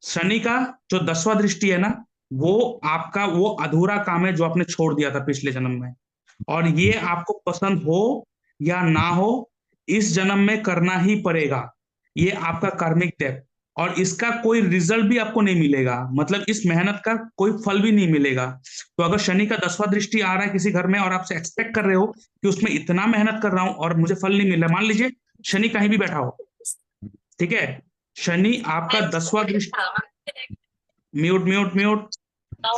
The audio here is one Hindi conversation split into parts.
शनि का जो 10वां दृष्टि है ना, वो आपका वो अधूरा काम है जो आपने छोड़ दिया था पिछले जन्म में। और ये आपको पसंद हो या ना हो, इस जन्म में करना ही पड़ेगा। ये आपका कार्मिक डेब्ट। और इसका कोई रिजल्ट भी आपको नहीं मिलेगा, मतलब इस मेहनत का कोई फल भी नहीं मिलेगा। तो अगर शनि का 10वां दृष्टि आ रहा है किसी घर में और आपसे एक्सपेक्ट कर रहे हो कि उसमें इतना मेहनत कर रहा हूं और मुझे फल नहीं मिल रहा, मान लीजिए शनि कहीं भी बैठा हो, ठीक है, शनि आपका 10वां दृष्टि, म्यूट म्यूट म्यूट,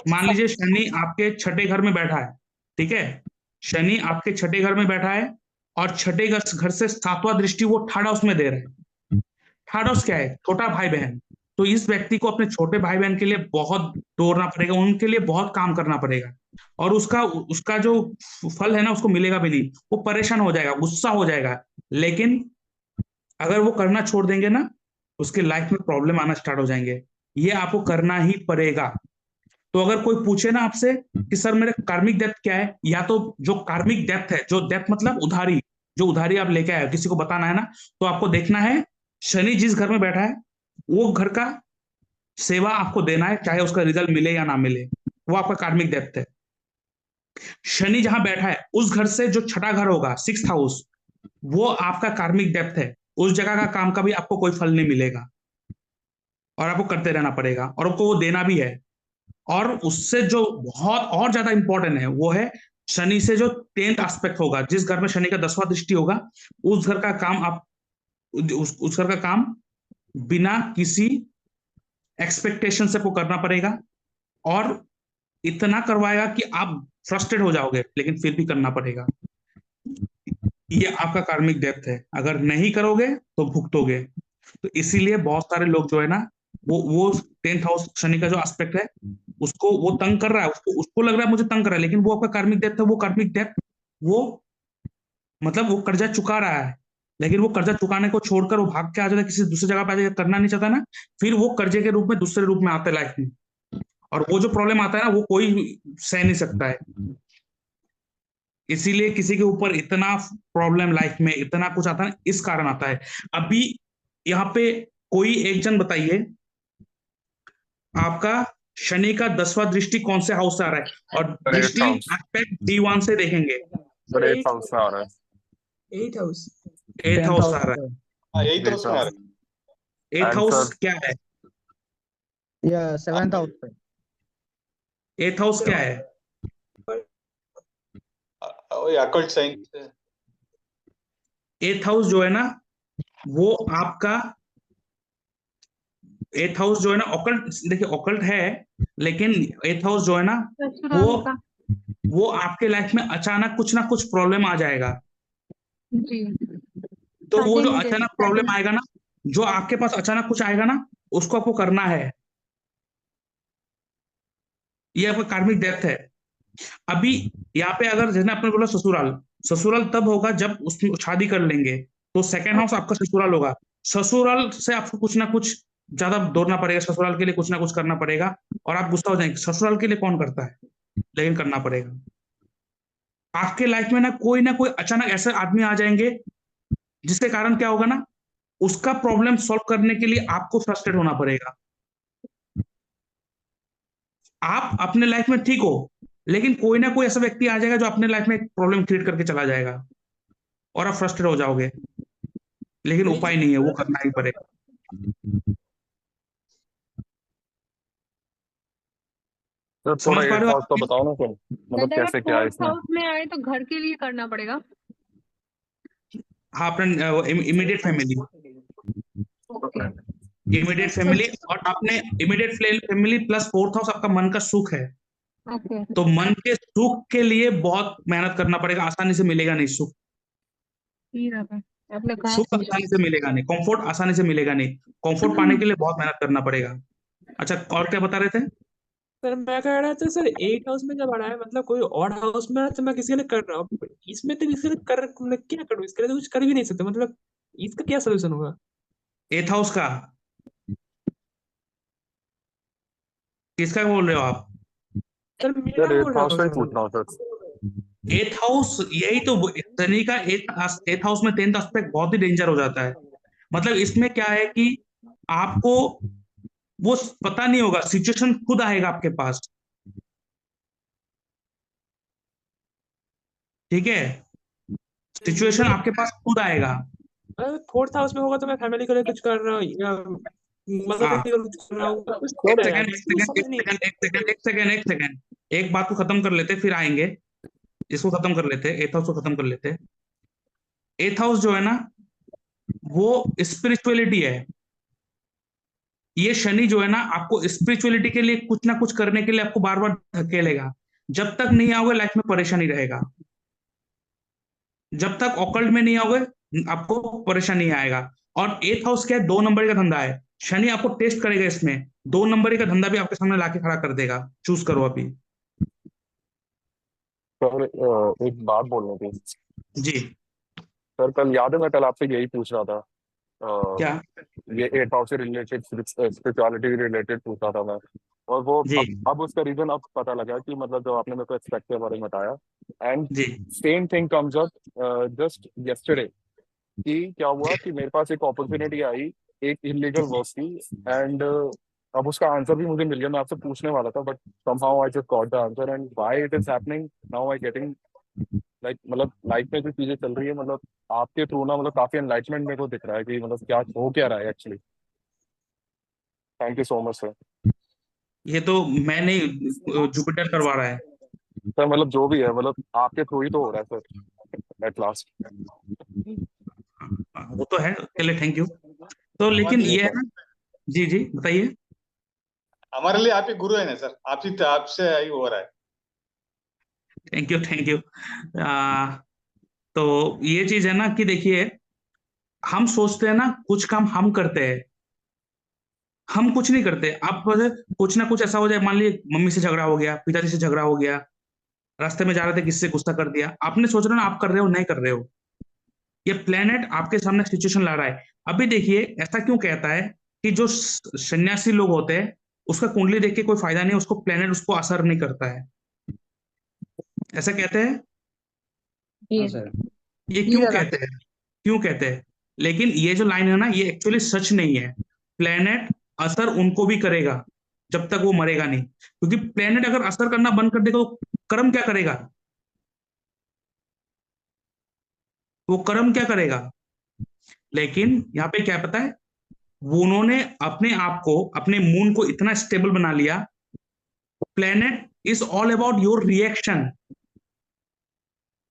मान लीजिए शनि आपके छठे घर में बैठा है, ठीक है, शनि आपके छठे घर में बैठा है और छठे घर से 7वां दृष्टि वो थर्ड हाउस में दे रहे हैं। थर्ड हाउस क्या है? छोटा भाई बहन। तो इस व्यक्ति को अपने छोटे भाई बहन के लिए बहुत दौड़ना पड़ेगा, उनके लिए बहुत काम करना पड़ेगा। और उसका उसका जो फल है ना, उसको मिलेगा भी नहीं। वो परेशान हो जाएगा, गुस्सा हो जाएगा। लेकिन अगर वो करना छोड़ देंगे ना, उसके लाइफ में प्रॉब्लम आना स्टार्ट हो जाएंगे। ये आपको करना ही पड़ेगा। तो अगर कोई पूछे ना आपसे कि सर मेरे कार्मिक डेप्थ क्या है, या तो जो कार्मिक डेप्थ है, जो डेप्थ मतलब उधारी, जो उधारी आप लेके आए हो, किसी को बताना है ना, तो आपको देखना है शनि जिस घर में बैठा है वो घर का सेवा आपको देना है, चाहे उसका रिजल्ट मिले या ना मिले। वो आपका कार्मिक डेप्थ है। शनि जहां बैठा है उस घर से जो छठा घर होगा, 6th हाउस, वो आपका कार्मिक डेप्थ है। उस जगह का काम का भी आपको कोई फल नहीं मिलेगा और आपको करते रहना पड़ेगा और आपको वो देना भी है। और उससे जो बहुत और ज्यादा इंपॉर्टेंट है वो है शनि से जो 10th एस्पेक्ट होगा, जिस घर में शनि का 10वां दृष्टि होगा, उस घर का काम आप, उस घर का काम बिना किसी एक्सपेक्टेशन से आपको करना पड़ेगा। और इतना करवाएगा कि आप फ्रस्ट्रेट हो जाओगे, लेकिन फिर भी करना पड़ेगा। ये आपका कार्मिक डेप्थ है, अगर नहीं करोगे तो भुगतोगे। तो इसीलिए बहुत सारे लोग जो है ना, वो 10th हाउस शनि का जो एस्पेक्ट है, उसको वो तंग कर रहा है, उसको उसको लग रहा है मुझे तंग कर रहा है, लेकिन वो आपका कार्मिक डेप्थ है। वो कार्मिक डेप्थ, वो मतलब वो कर्जा चुका रहा है, लेकिन वो कर्जा चुकाने को छोड़कर वो भाग के आ जाता है, किसी दूसरी जगह पे आ जाकर करना नहीं चाहता ना, फिर वो कर्जे के रूप में दूसरे रूप में आता है लाइफ में। और वो जो प्रॉब्लम आता है ना, वो कोई सह नहीं सकता है। इसीलिए किसी के ऊपर इतना प्रॉब्लम लाइफ में इतना कुछ आता है, इस कारण आता है। अभी यहाँ पे कोई एक जन बताइए, आपका शनि का 10वां दृष्टि कौन से हाउस से आ रहा है? और सर एट दृष्टि हाउस। एस्पेक्ट D1 से देखेंगे। सर एट हाउस से आ रहा है। 8 house. 8th 10th house house से आ रहा आता है। हाँ यही तो एट उसमें आ हाउस। रहा है। एथ एंड हाउस सर क्या है? या 7th हाउस पे। एथ हाउस क्या है? है। वही अकल्ट साइंस। एथ हाउस जो है ना, वो आपका एथ हाउस जो है ना, ऑकल्ट, देखिए ऑकल्ट है, लेकिन एथ हाउस जो है ना, वो ससुराल का। वो आपके लाइफ में अचानक कुछ ना कुछ प्रॉब्लम आ जाएगा। जी। तो वो शादी जो नहीं दे अचानक शादी प्रॉब्लम आएगा ना, जो आपके पास अचानक कुछ आएगा ना, उसको आपको करना है। ये आपका कार्मिक डेप्थ है। अभी यहाँ पे अगर जैसे आपने बोला ससुराल, ससुराल तब होगा जब उसमें शादी कर लेंगे, तो सेकेंड हाउस आपका ससुराल होगा। ससुराल से आपको कुछ ना कुछ ज्यादा दौड़ना पड़ेगा, ससुराल के लिए कुछ ना कुछ करना पड़ेगा। और आप गुस्सा हो जाएंगे, ससुराल के लिए कौन करता है, लेकिन करना पड़ेगा। आपके लाइफ में ना कोई अचानक ऐसे आदमी आ जाएंगे, जिसके कारण क्या होगा ना, उसका प्रॉब्लम सॉल्व करने के लिए आपको फ्रस्ट्रेट होना पड़ेगा। आप अपने लाइफ में ठीक हो, लेकिन कोई ना कोई ऐसा व्यक्ति आ जाएगा जो अपने लाइफ में एक प्रॉब्लम क्रिएट करके चला जाएगा, और आप फ्रस्ट्रेट हो जाओगे। लेकिन उपाय नहीं है, वो करना ही पड़ेगा। सर थोड़ा समझ पा एट रहे हो हाउस का आप? बताओ ना सर, मतलब अगर कैसे क्या है 4th इसमें। हाउस में आए तो घर के लिए करना पड़ेगा। हाँ, अपने immediate family, okay. Immediate family. और आपने immediate family plus 4th house आपका मन का सुख है। ओके। तो मन के सुख के लिए बहुत मेहनत करना पड़ेगा, आसानी से मिलेगा नहीं सुख। ठीक है, आपने कहा सुख आसानी से मिलेगा नहीं, कंफर्ट आसानी से मिलेगा नहीं। कंफर्ट पाने के लिए बहुत मेहनत करना पड़ेगा। अच्छा, और क्या बता रहे थे? सर मैं कह रहा था सर 8 हाउस में जब आ रहा है मतलब कोई और हाउस में आ रहा है, तो मैं किसी के लिए कर रहा हूँ, इसमें तो किसी के लिए कर मतलब क्या करूँ, इसके लिए तो कुछ कर भी नहीं सकते, मतलब इसका क्या सोल्यूशन होगा। 8th हाउस का किसका बोल रहे हो आप? सर सर मेरा एट बोल रहा हाउस हूँ का ही सर। पूछ रहा हूँ सर। 8th हाउस, यही तो शनि का 8th हाउस में 10th एस्पेक्ट बहुत ही डेंजर हो जाता है। मतलब इसमें क्या है कि आपको वो पता नहीं होगा, सिचुएशन खुद आएगा आपके पास। ठीक है, सिचुएशन आपके पास खुद आएगा। अगर फोर्थ हाउस में होगा तो मैं फैमिली के लिए कुछ कर रहा हूँ या मदद हाँ, के लिए कुछ कर रहा हूँ, कुछ एक तो है यार, सेकंड, एक इसमें सेकंड, समझ एक नहीं। सेकंड, एक सेकंड, एक सेकंड, एक सेकंड, एक बात को खत्म कर लेते फिर आएंगे। इसको खत्म कर लेते, एथ हाउस को खत्म कर लेते। एथ हाउस जो है ना, वो स्पिरिचुअलिटी है। ये शनि जो है ना, आपको स्पिरिचुअलिटी के लिए कुछ ना कुछ करने के लिए आपको बार बार धकेलेगा। जब तक नहीं आओगे लाइफ में परेशानी रहेगा। जब तक ऑकल्ट में नहीं आओगे आपको परेशानी आएगा। और एथ हाउस क्या है, 2 नंबर का धंधा है। शनि आपको टेस्ट करेगा इसमें। 2 नंबर का धंधा भी आपके सामने लाके खड़ा कर देगा। चूज करो अभी। सर एक बात बोलनी थी। जी। सर कल याद है मैं कल आपसे यही पूछ रहा था। अ, क्या? ये एट हाउस से रिलेटेड स्पिरिचुअलिटी रिलेटेड पूछ रहा था मैं। और वो जी। अब उसका रीजन अब पता लगा कि मतलब जो आपने मेरे को एक्सपेक्ट के बारे में बताया, एंड जी। Same thing comes up just yesterday. कि क्या हुआ कि मेरे पास एक अपॉर्चुनिटी आई एक इलीगल वर्क की, एंड अब उसका आंसर भी मुझे मिल गया। मैं आपसे पूछने वाला था but somehow I just got the answer, and why it is happening now I getting like मतलब लाइफ में जो चीजें चल रही है, मतलब आपके थ्रू ना मतलब काफी एनलाइटमेंट मेरे को दिख रहा है कि मतलब क्या हो क्या रहा है actually. Thank you so much sir. ये तो मैं नहीं, जुपिटर करवा रहा है। सर मतलब जो भी है मतलब आपके थ्रू ही तो हो रहा है सर एट लास्ट। वो तो है, उसके लिए थैंक यू। तो हमारे लेकिन लिए ये है ना। जी जी, बताइए। हमारे लिए आप ही गुरु है ना सर, आप ही आपसे ही हो रहा है। Thank you, thank you. तो ये चीज है ना कि देखिए, हम सोचते हैं ना कुछ काम हम करते हैं। हम कुछ नहीं करते। आप कुछ ना कुछ ऐसा हो जाए, मान लीजिए मम्मी से झगड़ा हो गया, पिताजी से झगड़ा हो गया, रास्ते में जा रहे थे किसी से गुस्सा कर दिया, आपने सोच रहे हो ना आप कर रहे हो, नहीं कर रहे हो। ये प्लेनेट आपके सामने सिचुएशन ला रहा है। अभी देखिए, ऐसा क्यों कहता है कि जो सन्यासी लोग होते हैं उसका कुंडली देख के कोई फायदा नहीं, उसको प्लेनेट उसको असर नहीं करता है, ऐसा कहते हैं। हाँ सर। ये जी क्यों दादा। कहते हैं? क्यों कहते हैं? लेकिन ये जो लाइन है ना, ये एक्चुअली सच नहीं है। प्लेनेट असर उनको भी करेगा जब तक वो मरेगा नहीं, क्योंकि प्लेनेट अगर असर करना बंद कर देगा तो कर्म क्या करेगा? वो कर्म क्या करेगा? लेकिन यहाँ पे क्या पता है, वो उन्होंने अपने आप को, अपने मून को इतना स्टेबल बना लिया। Planet is all about your reaction.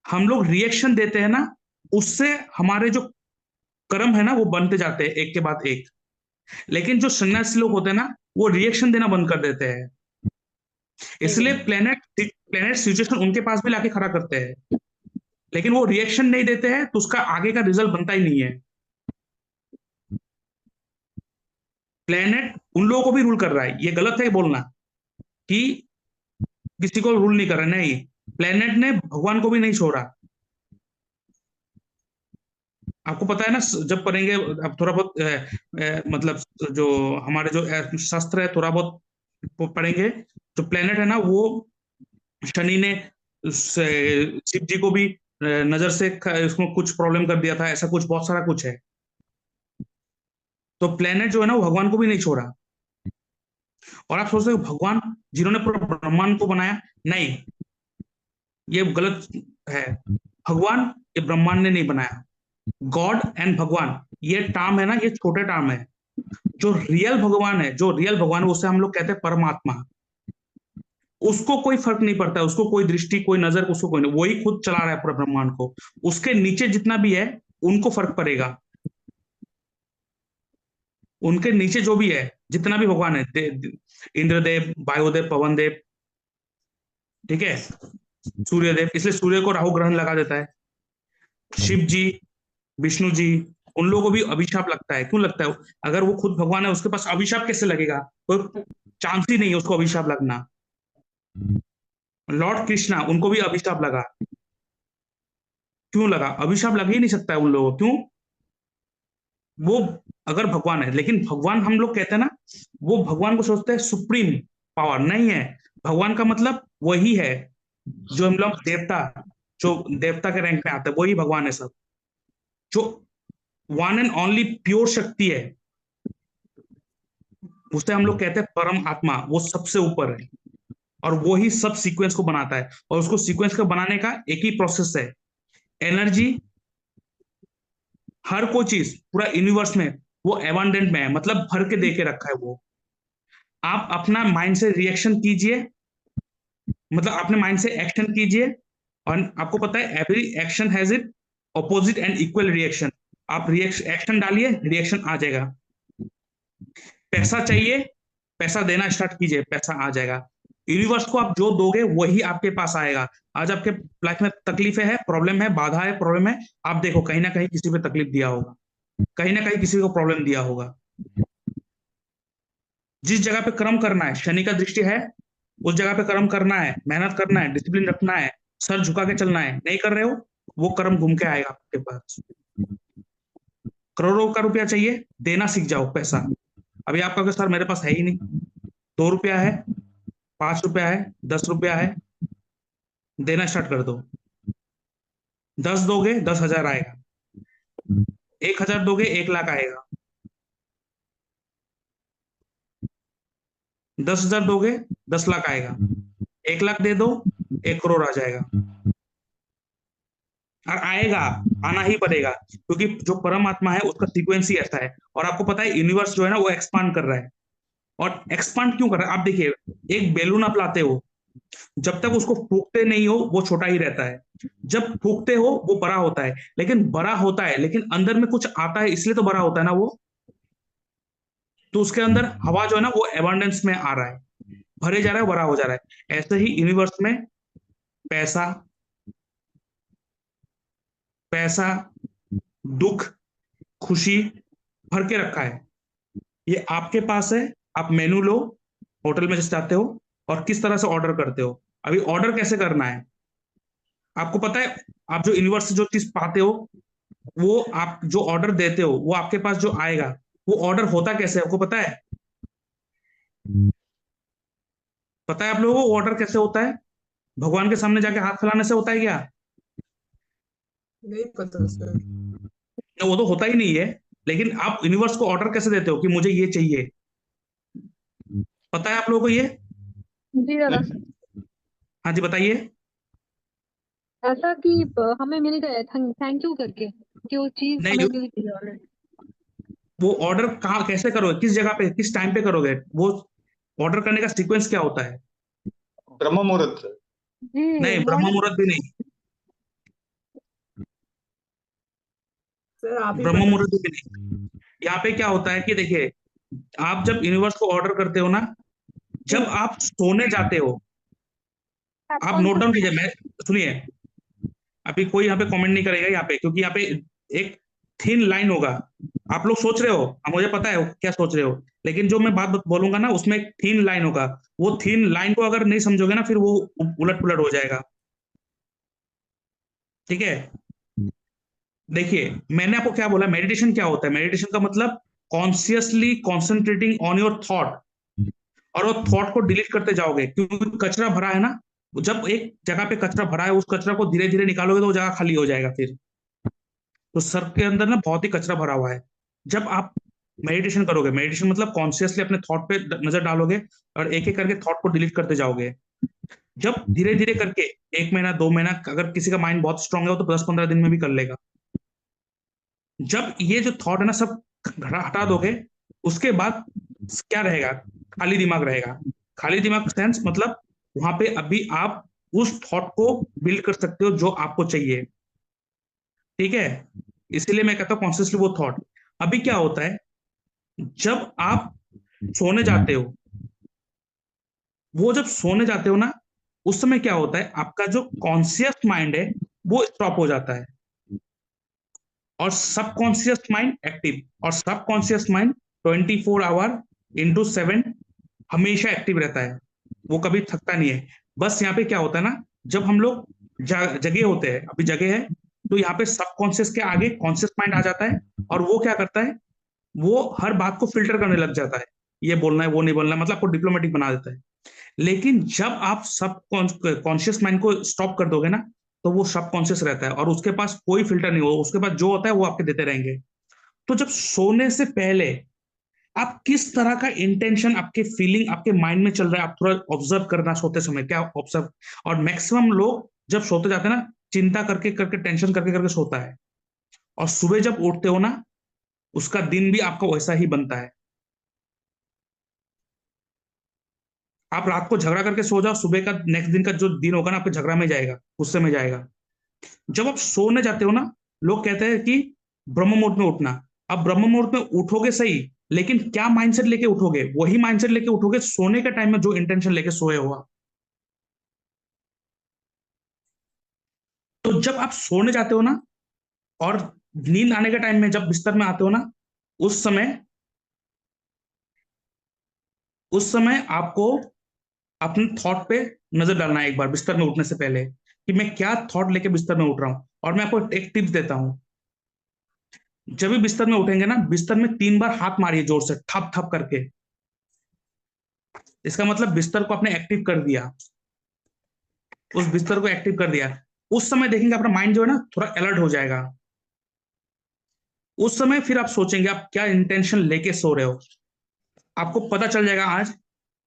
हम लोग रिएक्शन देते हैं ना, उससे हमारे जो कर्म है ना वो बनते जाते हैं एक के बाद एक। लेकिन जो सन्यासी लोग होते हैं ना, वो रिएक्शन देना बंद कर देते हैं। इसलिए प्लेनेट प्लेनेट सिचुएशन उनके पास भी लाके खड़ा करते हैं, लेकिन वो रिएक्शन नहीं देते हैं तो उसका आगे का रिजल्ट बनता ही नहीं है। प्लेनेट उन लोगों को भी रूल कर रहा है, ये गलत है बोलना कि किसी को रूल नहीं कर रहा, नहीं। प्लेनेट ने भगवान को भी नहीं छोड़ा। आपको पता है ना, जब पढ़ेंगे अब थोड़ा बहुत मतलब जो हमारे जो शास्त्र है थोड़ा बहुत पढ़ेंगे। जो प्लेनेट है ना, वो शनि ने शिव जी को भी नजर से उसको कुछ प्रॉब्लम कर दिया था, ऐसा कुछ बहुत सारा कुछ है। तो प्लेनेट जो है ना वो भगवान को भी नहीं छोड़ा। और आप सोचते हो भगवान जिन्होंने पूरा ब्रह्मांड को बनाया, नहीं, ये गलत है। भगवान ये ब्रह्मांड ने नहीं बनाया। गॉड एंड भगवान, ये टर्म है ना, ये छोटे टर्म है। जो रियल भगवान है, जो रियल भगवान है, उसे हम लोग कहते हैं परमात्मा। उसको कोई फर्क नहीं पड़ता है, उसको कोई दृष्टि कोई नजर उसको कोई नहीं, वही खुद चला रहा है पूरे ब्रह्मांड को। उसके नीचे जितना भी है उनको फर्क पड़ेगा। उनके नीचे जो भी है, जितना भी भगवान है, इंद्रदेव, वायुदेव, पवन देव, ठीक है, सूर्यदेव, इसलिए सूर्य को राहु ग्रहण लगा देता है। शिव जी, विष्णु जी, उन लोगों को भी अभिशाप लगता है। क्यों लगता है? अगर वो खुद भगवान है उसके पास अभिशाप कैसे लगेगा? कोई चांस ही नहीं है उसको अभिशाप लगना। लॉर्ड कृष्णा, उनको भी अभिशाप लगा। क्यों लगा? अभिशाप लग ही नहीं सकता है उन लोगों को। क्यों? वो अगर भगवान है, लेकिन भगवान हम लोग कहते हैं ना, वो भगवान को सोचते हैं सुप्रीम पावर, नहीं है। भगवान का मतलब वही है जो हम लोग देवता, जो देवता के रैंक में आता है वही भगवान है सब। जो वन एंड ओनली प्योर शक्ति है, उसे हम लोग कहते हैं परम आत्मा, वो सबसे ऊपर है और वो ही सब सीक्वेंस को बनाता है। और उसको सीक्वेंस को बनाने का एक ही प्रोसेस है, एनर्जी, हर कोई चीज पूरा यूनिवर्स में वो एबंडेंट में है, मतलब भर के दे के रखा है वो। आप अपना माइंड से रिएक्शन कीजिए, मतलब अपने माइंड से एक्शन कीजिए, और आपको पता है every action has it opposite and equal reaction. आप रिएक्शन एक्शन डालिए, रिएक्शन आ जाएगा। पैसा चाहिए, पैसा देना स्टार्ट कीजिए, पैसा आ जाएगा। यूनिवर्स को आप जो दोगे वही आपके पास आएगा। आज आपके लाइफ में तकलीफें है, प्रॉब्लम है, बाधा है, प्रॉब्लम है, आप देखो कहीं ना कहीं किसी पे तकलीफ दिया होगा, कहीं ना कहीं किसी को प्रॉब्लम दिया होगा। जिस जगह पे कर्म करना है, शनि का दृष्टि है, उस जगह पे कर्म करना है, मेहनत करना है, डिसिप्लिन रखना है, सर झुका के चलना है। नहीं कर रहे हो, वो कर्म घूम के आएगा आपके पास। करोड़ों का रुपया चाहिए, देना सीख जाओ पैसा। अभी आप कहोगे सर मेरे पास है ही नहीं, 2 रुपया है, 5 रुपया है, 10 रुपया है, देना स्टार्ट कर दो। 10 दोगे 10,000 आएगा, 1,000 दोगे 1 लाख आएगा, 10,000 दोगे 10 लाख आएगा, 1 लाख दे दो 1 करोड़ आ जाएगा। और आएगा, आना ही पड़ेगा, क्योंकि जो परमात्मा है उसका सीक्वेंस ही ऐसा है। और आपको पता है यूनिवर्स जो है ना वो एक्सपांड कर रहा है। और एक्सपांड क्यों कर रहा है, आप देखिए, एक बैलून आप लाते हो, जब तक उसको फूकते नहीं हो वो छोटा ही रहता है, जब फूकते हो वो बड़ा होता है। लेकिन बड़ा होता है, लेकिन अंदर में कुछ आता है, इसलिए तो बड़ा होता है ना वो। तो उसके अंदर हवा जो है ना वो एबंडेंस में आ रहा है, भरे जा रहा है, बड़ा हो जा रहा है। ऐसे ही यूनिवर्स में पैसा, पैसा, दुख, खुशी भर के रखा है। ये आपके पास है। आप मेनू लो, होटल में जैसे जाते हो, और किस तरह से ऑर्डर करते हो। अभी ऑर्डर कैसे करना है आपको पता है। आप जो यूनिवर्स से जो चीज पाते हो, वो आप जो ऑर्डर देते हो वो आपके पास जो आएगा, वो ऑर्डर होता कैसे है आपको पता है। पता है आप लोगों को ऑर्डर कैसे होता है। भगवान के सामने जाके हाथ फैलाने से होता है क्या। नहीं पता सर। वो तो होता ही नहीं है। लेकिन आप यूनिवर्स को ऑर्डर कैसे देते हो कि मुझे ये चाहिए, पता है आप लोगों को ये। जी दादा, हाँ जी बताइए। ऐसा कि हमें मिल गए, थैंक यू करके कि वो चीज नहीं, हमें मिल गई ऑलरेडी। वो ऑर्डर कहाँ कैसे करोगे, किस जगह पे, किस टाइम पे करोगे, वो ऑर्डर करने का सीक्वेंस क्या होता है। ब्रह्म मुहूर्त। जी नहीं, ब्रह्म मॉर्निंग। मुहूर्त भी नहीं, सर आप ही ब्रह्म बता मुहूर्त भी नहीं। यहाँ पे क्या होता है कि देखिए, आप जब यूनिवर्स को ऑर्डर करते हो ना, जब आप सोने जाते हो, आप कौन नोट सा? डाउन कीजिए, मैं सुनिए, अभी कोई यहाँ पे कमेंट नहीं करेगा यहाँ पे, क्योंकि यहाँ पे एक थिन लाइन होगा। आप लोग सोच रहे हो, मुझे पता है क्या सोच रहे हो, लेकिन जो मैं बात बोलूंगा ना उसमें एक थिन लाइन होगा। वो थिन लाइन को अगर नहीं समझोगे ना, फिर वो उलट पुलट हो जाएगा। ठीक है, देखिए मैंने आपको क्या बोला, मेडिटेशन क्या होता है। मेडिटेशन का मतलब consciously concentrating on your thought, और वो थॉट को डिलीट करते जाओगे, क्योंकि कचरा भरा है ना। जब एक जगह पे कचरा भरा है, उस कचरा को धीरे धीरे निकालोगे तो वो जगह खाली हो जाएगा फिर। तो सर के अंदर ना बहुत ही कचरा भरा हुआ है। जब आप मेडिटेशन करोगे, मेडिटेशन मतलब कॉन्शियसली अपने थॉट पे नजर डालोगे, और एक एक करके थॉट को डिलीट करते जाओगे। जब धीरे धीरे करके 1 महीना 2 महीना, अगर किसी का माइंड बहुत स्ट्रांग है तो 10-15 दिन में भी कर लेगा। जब ये जो थॉट है ना सब हटा दोगे, उसके बाद क्या रहेगा, खाली दिमाग रहेगा। खाली दिमाग सेंस मतलब वहां पे अभी आप उस थॉट को बिल्ड कर सकते हो जो आपको चाहिए। ठीक है, इसीलिए मैं कहता हूँ कॉन्शियसली वो थॉट। अभी क्या होता है, जब आप सोने जाते हो, वो जब सोने जाते हो ना, उस समय क्या होता है, आपका जो कॉन्शियस माइंड है वो स्टॉप हो जाता है, और सबकॉन्शियस माइंड एक्टिव। और सबकॉन्शियस माइंड 24 आवर इंटू 7 हमेशा एक्टिव रहता है, वो कभी थकता नहीं है। बस यहाँ पे क्या होता है ना, जब हम लोग जगे होते हैं, अभी जगे है, तो यहाँ पे सबकॉन्शियस के आगे कॉन्शियस माइंड आ जाता है, और वो क्या करता है, वो हर बात को फिल्टर करने लग जाता है, ये बोलना है वो नहीं बोलना है, मतलब आपको डिप्लोमेटिक बना देता है। लेकिन जब आप सब कॉन्शियस माइंड को स्टॉप कर दोगे ना, तो वो सब कॉन्शियस रहता है, और उसके पास कोई फिल्टर नहीं होगा, उसके पास जो होता है वो आपके देते रहेंगे। तो जब सोने से पहले आप किस तरह का इंटेंशन, आपके फीलिंग आपके माइंड में चल रहा है, आप थोड़ा ऑब्जर्व करना सोते समय, क्या ऑब्जर्व। और मैक्सिमम लोग जब सोते जाते हैं ना, चिंता करके करके टेंशन करके करके सोता है, और सुबह जब उठते हो ना, उसका दिन भी आपका वैसा ही बनता है। आप रात को झगड़ा करके सो जाओ, सुबह का नेक्स्ट दिन का जो दिन होगा ना, आपके झगड़ा में जाएगा, गुस्से में जाएगा। जब आप सोने जाते हो ना, लोग कहते हैं कि ब्रह्म मुहूर्त में उठना। अब ब्रह्म मुहूर्त में उठोगे सही, लेकिन क्या माइंडसेट लेके उठोगे? वही माइंडसेट लेके उठोगे सोने के टाइम में जो इंटेंशन लेके सोए हो आप। तो जब आप सोने जाते हो ना, और नींद आने के टाइम में जब बिस्तर में आते हो ना, उस समय उस समय आपको अपने थॉट पे नजर डालना है एक बार बिस्तर में उठने से पहले, कि मैं क्या थॉट लेके बिस्तर में उठ रहा हूं। और मैं आपको एक टिप्स देता हूं, जब भी बिस्तर में उठेंगे ना, बिस्तर में 3 बार हाथ मारिए जोर से, थप थप करके। इसका मतलब बिस्तर को आपने एक्टिव कर दिया, उस बिस्तर को एक्टिव कर दिया। उस समय देखेंगे अपना माइंड जो है ना, थोड़ा अलर्ट हो जाएगा। उस समय फिर आप सोचेंगे आप क्या इंटेंशन लेके सो रहे हो। आपको पता चल जाएगा आज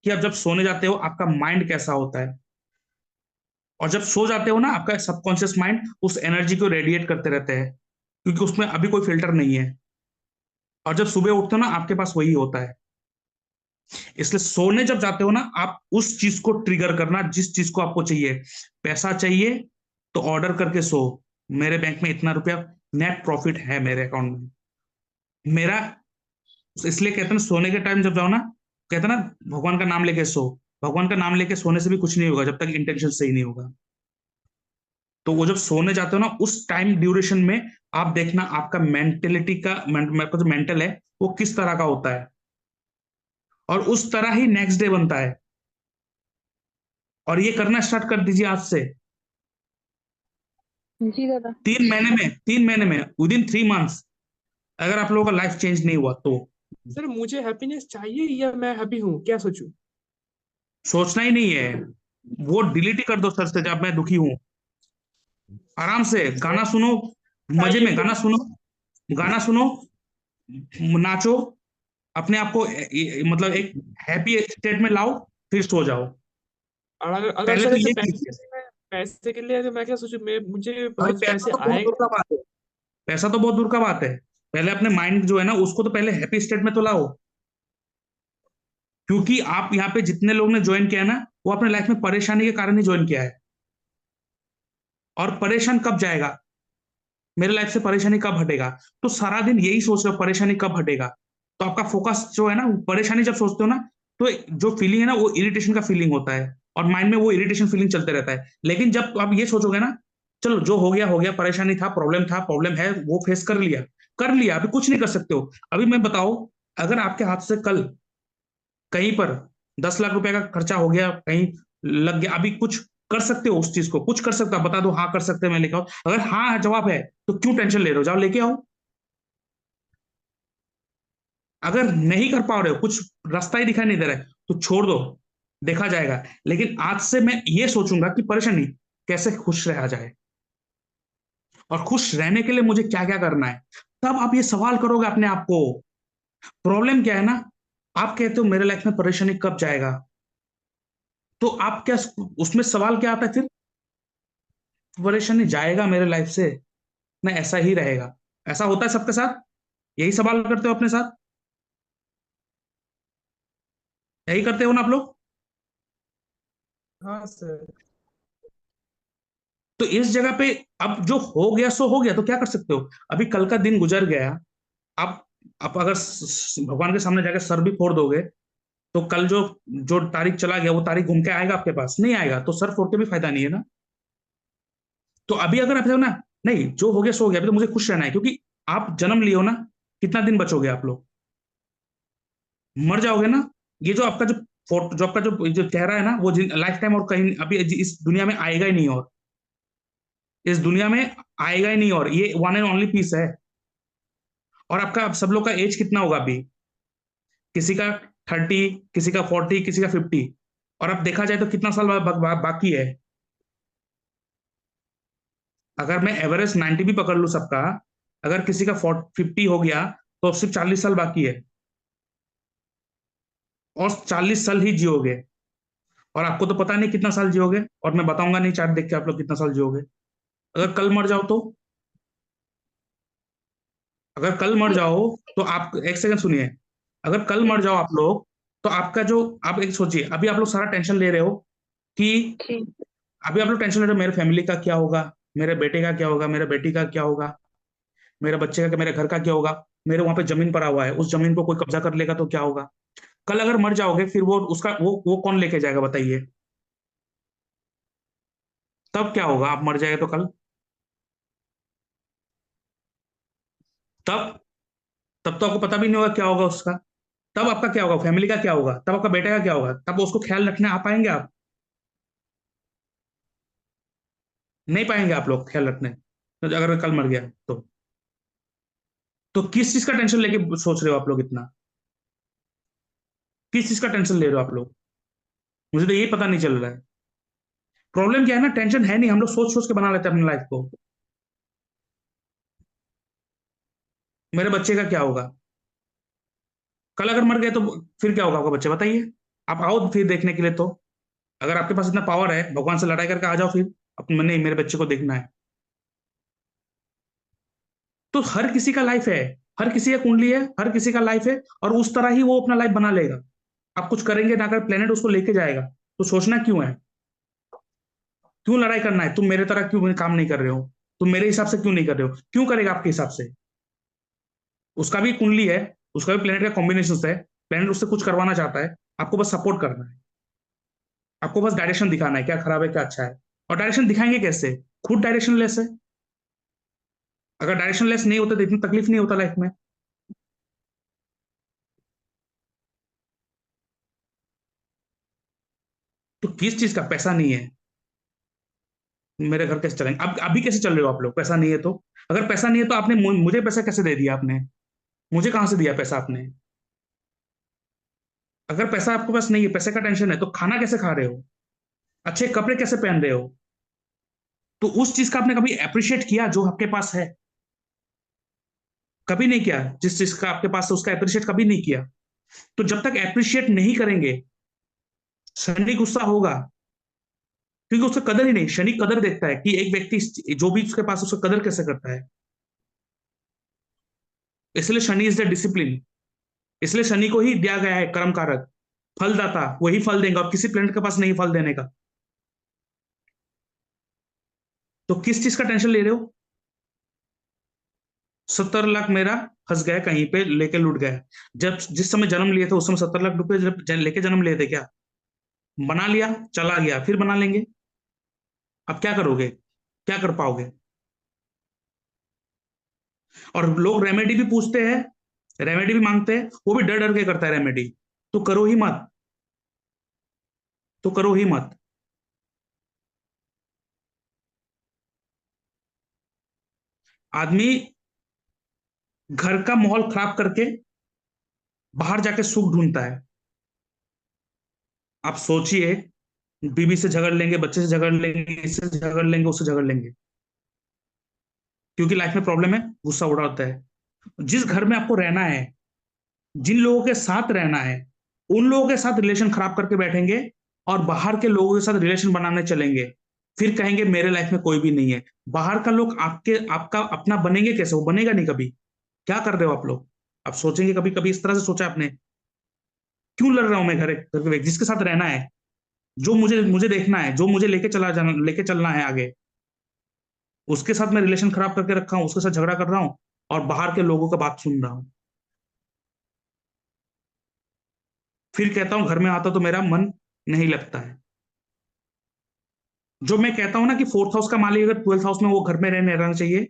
कि आप जब सोने जाते हो आपका माइंड कैसा होता है, और जब सो जाते हो ना, आपका सबकॉन्शियस माइंड उस एनर्जी को रेडिएट करते रहते हैं, क्योंकि उसमें अभी कोई फिल्टर नहीं है। और जब सुबह उठते हो ना, आपके पास वही होता है। इसलिए सोने जब जाते हो ना, आप उस चीज को ट्रिगर करना जिस चीज को आपको चाहिए। पैसा चाहिए तो ऑर्डर करके सो, मेरे बैंक में इतना रुपया नेट प्रॉफिट है मेरे अकाउंट में मेरा। इसलिए कहते हैं ना, सोने के टाइम जब जाओ ना, कहते हैं ना, भगवान का नाम लेके सो। भगवान का नाम लेके सोने से भी कुछ नहीं होगा जब तक इंटेंशन सही नहीं होगा। तो वो जब सोने जाते हो ना, उस टाइम ड्यूरेशन में आप देखना आपका मेंटेलिटी का जो मेंटल है वो किस तरह का होता है, और उस तरह ही नेक्स्ट डे बनता है। और ये करना स्टार्ट कर दीजिए आज से। जी दादा। 3 महीने में विद इन 3 मंथ्स, अगर आप लोगों का लाइफ चेंज नहीं हुआ तो सर मुझे हैप्पीनेस चाहिए या मैं हैप्पी हूँ, क्या सोचूं? सोचना ही नहीं है, वो डिलीट ही कर दो सर से, जब मैं दुखी हूं। आराम से गाना सुनो, मजे चाहिए में तो। गाना सुनो, गाना सुनो, नाचो, अपने आप को मतलब एक हैप्पी स्टेट में लाओ, फिर सो जाओ। और अगर पहले सर तो ऐसे ये पैसे कीजिए। के लिए पैसे के लिए तो मैं क्या सोचूं, मैं मुझे भाई बहुत पैसा पैसे तो बहुत दूर आएगा। का बात है, पैसा तो बहुत दूर का बात है। पहले अपने माइंड जो है ना, उसको तो पहले हैप्पी स्टेट में तो लाओ। क्योंकि आप यहाँ पे जितने लोग ने ज्वाइन किया है ना, वो अपने लाइफ में परेशानी के कारण ही ज्वाइन किया है। और परेशान कब जाएगा, मेरे लाइफ से परेशानी कब हटेगा। तो सारा दिन यही सोच रहे हो परेशानी कब हटेगा। तो आपका फोकस जो है ना, परेशानी जब सोचते हो ना, तो जो फीलिंग है ना, वो इरिटेशन का फीलिंग होता है, और माइंड में वो इरिटेशन फीलिंग चलते रहता है। लेकिन जब आप ये सोचोगे ना, चलो जो हो गया हो गया, परेशानी था, प्रॉब्लम है, वो फेस कर लिया, अभी कुछ नहीं कर सकते हो। अभी मैं बताओ, अगर आपके हाथ से कल कहीं पर 10 लाख रुपए का खर्चा हो गया, कहीं लग गया, अभी कुछ कर सकते हो उस चीज को? कुछ कर सकते हो? बता दो हाँ कर सकते हैं, मैं लेके आओ। अगर हाँ जवाब है, तो क्यों टेंशन ले रहे हो? जाओ लेके आओ। अगर नहीं कर पा रहे हो, कुछ रास्ता ही दिखाई नहीं दे रहा है, तो छोड़ दो, देखा जाएगा। लेकिन आज से मैं ये सोचूंगा कि परेशानी कैसे खुश रहा जाए, और खुश रहने के लिए मुझे क्या क्या करना है। तब आप ये सवाल करोगे अपने आप को। प्रॉब्लम क्या है ना, आप कहते हो मेरे लाइफ में परेशानी कब जाएगा, तो आप क्या, उसमें सवाल क्या आता है फिर? परेशानी जाएगा मेरे लाइफ से ना, ऐसा ही रहेगा? ऐसा होता है सबके साथ? यही सवाल करते हो अपने साथ? यही करते हो ना आप लोग? हाँ सर। तो इस जगह पे, अब जो हो गया सो हो गया, तो क्या कर सकते हो? अभी कल का दिन गुजर गया, आप आप अगर भगवान के सामने जाकर सर भी फोड़ दोगे, तो कल जो जो तारीख चला गया, वो तारीख घूम के आएगा आपके पास? नहीं आएगा। तो सर फोड़ के भी फायदा नहीं है ना। तो अभी अगर आप ना, नहीं जो हो गया सो हो गया, अभी तो मुझे खुश रहना है, क्योंकि आप जन्म लिए हो ना, कितना दिन बचोगे आप लोग? मर जाओगे ना। ये जो आपका जो फोटो, जो आपका जो चेहरा है ना, वो लाइफ टाइम और कहीं अभी इस दुनिया में आएगा ही नहीं, और इस दुनिया में आएगा ही नहीं, और ये वन एंड ओनली पीस है। और आपका, आप सब लोग का एज कितना होगा अभी? किसी का 30, किसी का 40, किसी का 50। और अब देखा जाए तो कितना साल बाकी है? अगर मैं एवरेज 90 भी पकड़ लूं सबका, अगर किसी का 50 हो गया, तो सिर्फ 40 साल बाकी है। और 40 साल ही जियोगे, और आपको तो पता नहीं कितना साल जियोगे, और मैं बताऊंगा नहीं चार्ट देख के आप लोग कितना साल जियोगे। अगर कल मर जाओ तो, अगर कल मर जाओ तो आप, एक सेकंड सुनिए, अगर कल मर जाओ आप लोग, तो आपका जो, आप एक सोचिए, अभी आप लोग सारा टेंशन ले रहे हो कि, जी अभी आप लोग टेंशन ले रहे हो मेरे फैमिली का क्या होगा, मेरे बेटे का क्या होगा, मेरे बेटी का क्या होगा, मेरे बच्चे का, मेरे घर का क्या होगा, मेरे वहां पे जमीन पड़ा हुआ है, उस जमीन को कोई कब्जा कर लेगा तो क्या होगा। कल अगर मर जाओगे फिर वो उसका वो कौन लेके जाएगा बताइए। तब क्या होगा, आप मर जाएगा तो कल, तब तब तो आपको पता भी नहीं होगा क्या होगा उसका। तब आपका क्या होगा, फैमिली का क्या होगा, तब आपका बेटे का क्या होगा, तब उसको ख्याल रखने आ पाएंगे आप? नहीं पाएंगे आप लोग ख्याल रखने, तो अगर कल मर गया तो किस चीज का टेंशन लेके सोच रहे हो आप लोग इतना, किस चीज का टेंशन ले रहे हो आप लोग, मुझे तो यही पता नहीं चल रहा है। प्रॉब्लम क्या है ना, टेंशन है नहीं, हम लोग सोच सोच के बना लेते हैं अपनी लाइफ को। मेरे बच्चे का क्या होगा, कल अगर मर गए तो फिर क्या होगा आपका बच्चे, बताइए। आप आओ फिर देखने के लिए तो, अगर आपके पास इतना पावर है, भगवान से लड़ाई करके आ जाओ फिर, अपने नहीं मेरे बच्चे को देखना है। तो हर किसी का लाइफ है, हर किसी का कुंडली है, हर किसी का लाइफ है, और उस तरह ही वो अपना लाइफ बना लेगा। आप कुछ करेंगे ना, कर प्लेनेट उसको लेके जाएगा, तो सोचना क्यों है, क्यों लड़ाई करना है, तुम मेरे तरह क्यों काम नहीं कर रहे हो, तुम मेरे हिसाब से क्यों नहीं कर रहे हो, क्यों करेगा आपके हिसाब से। उसका भी कुंडली है, उसका भी प्लेनेट का कॉम्बिनेशन है, प्लेनेट उससे कुछ करवाना चाहता है, आपको बस सपोर्ट करना है, आपको बस डायरेक्शन दिखाना है, क्या खराब है क्या अच्छा है। और डायरेक्शन दिखाएंगे कैसे, खुद डायरेक्शन लेस है। अगर डायरेक्शन लेस नहीं होता तो इतनी तकलीफ नहीं होता लाइफ में। तो किस चीज का पैसा नहीं है, मेरे घर कैसे चलेंगे, अब अभी कैसे चल रहे हो आप लोग, पैसा नहीं है तो। अगर पैसा नहीं है तो आपने मुझे पैसा कैसे दे दिया आपने, मुझे कहां से दिया पैसा आपने। अगर पैसा आपके पास नहीं है, पैसे का टेंशन है, तो खाना कैसे खा रहे हो, अच्छे कपड़े कैसे पहन रहे हो। तो उस चीज का आपने कभी अप्रिशिएट किया जो आपके पास है, कभी नहीं किया। जिस चीज का आपके पास है उसका अप्रिशिएट कभी नहीं किया। तो जब तक अप्रिशिएट नहीं करेंगे, शनि गुस्सा होगा, क्योंकि उसका कदर ही नहीं, शनि कदर देखता है कि एक व्यक्ति जो भी उसके पास है, उसका कदर कैसे करता है। इसलिए शनि इज द डिसिप्लिन, इसलिए शनि को ही दिया गया है कर्म कारक, फलदाता, वही फल देगा, और किसी प्लेनेट के पास नहीं फल देने का। तो किस चीज का टेंशन ले रहे हो। 70 लाख मेरा फंस गया कहीं पे, लेके लूट गया। जब जिस समय जन्म लिए थे उस समय 70 लाख रुपए लेके जन्म लिए थे क्या, बना लिया चला गया, फिर बना लेंगे। अब क्या करोगे, क्या कर पाओगे। और लोग रेमेडी भी पूछते हैं, रेमेडी भी मांगते हैं, वो भी डर डर के करता है रेमेडी। तो करो ही मत, तो करो ही मत। आदमी घर का माहौल खराब करके बाहर जाके सुख ढूंढता है। आप सोचिए, बीवी से झगड़ लेंगे, बच्चे से झगड़ लेंगे, इससे झगड़ लेंगे, उससे झगड़ लेंगे, क्योंकि लाइफ में प्रॉब्लम है, गुस्सा उड़ा होता है। जिस घर में आपको रहना है, जिन लोगों के साथ रहना है, उन लोगों के साथ रिलेशन खराब करके बैठेंगे, और बाहर के लोगों के साथ रिलेशन बनाने चलेंगे, फिर कहेंगे मेरे लाइफ में कोई भी नहीं है। बाहर का लोग आपका अपना बनेंगे कैसे, वो बनेगा नहीं कभी। क्या कर रहे हो आप लोग, आप सोचेंगे कभी कभी इस तरह से सोचा आपने, क्यों लड़ रहा हूं मैं घर घर के व्यक्ति जिसके साथ रहना है, जो मुझे मुझे देखना है, जो मुझे लेके चलना है आगे, उसके साथ मैं रिलेशन खराब करके रखा हूं, उसके साथ झगड़ा कर रहा हूं, और बाहर के लोगों का बात सुन रहा हूं। फिर कहता हूं घर में आता तो मेरा मन नहीं लगता है। जो मैं कहता हूं ना कि फोर्थ हाउस का मालिक अगर 12th हाउस में, वो घर में रहना चाहिए।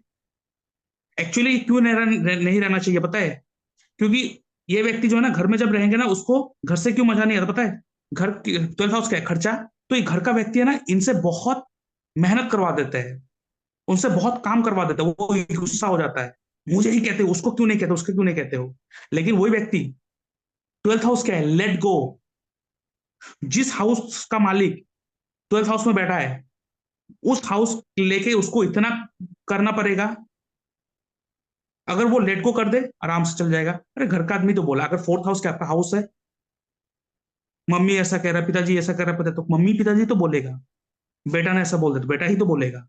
एक्चुअली क्यों नहीं रहना चाहिए पता है, क्योंकि ये व्यक्ति जो है ना, घर में जब रहेंगे ना, उसको घर से क्यों मजा नहीं आता पता है। घर 12th हाउस क्या है, खर्चा। तो ये घर का व्यक्ति है ना, इनसे बहुत मेहनत करवा देते हैं, उनसे बहुत काम करवा देते हैं, वो गुस्सा हो जाता है, मुझे ही कहते हो, उसको क्यों नहीं कहते, उसको क्यों नहीं कहते हो। लेकिन वही व्यक्ति, 12th हाउस क्या है, लेट गो। जिस हाउस का मालिक 12th हाउस में बैठा है, उस हाउस लेके उसको इतना करना पड़ेगा। अगर वो लेट गो कर दे, आराम से चल जाएगा। अरे घर का आदमी तो बोला, अगर 4th हाउस क्या आपका हाउस है, मम्मी ऐसा कह रहा है, पिताजी ऐसा कह रहा है, पिता तो मम्मी पिताजी तो बोलेगा, बेटा ने ऐसा बोल दिया तो बेटा ही तो बोलेगा।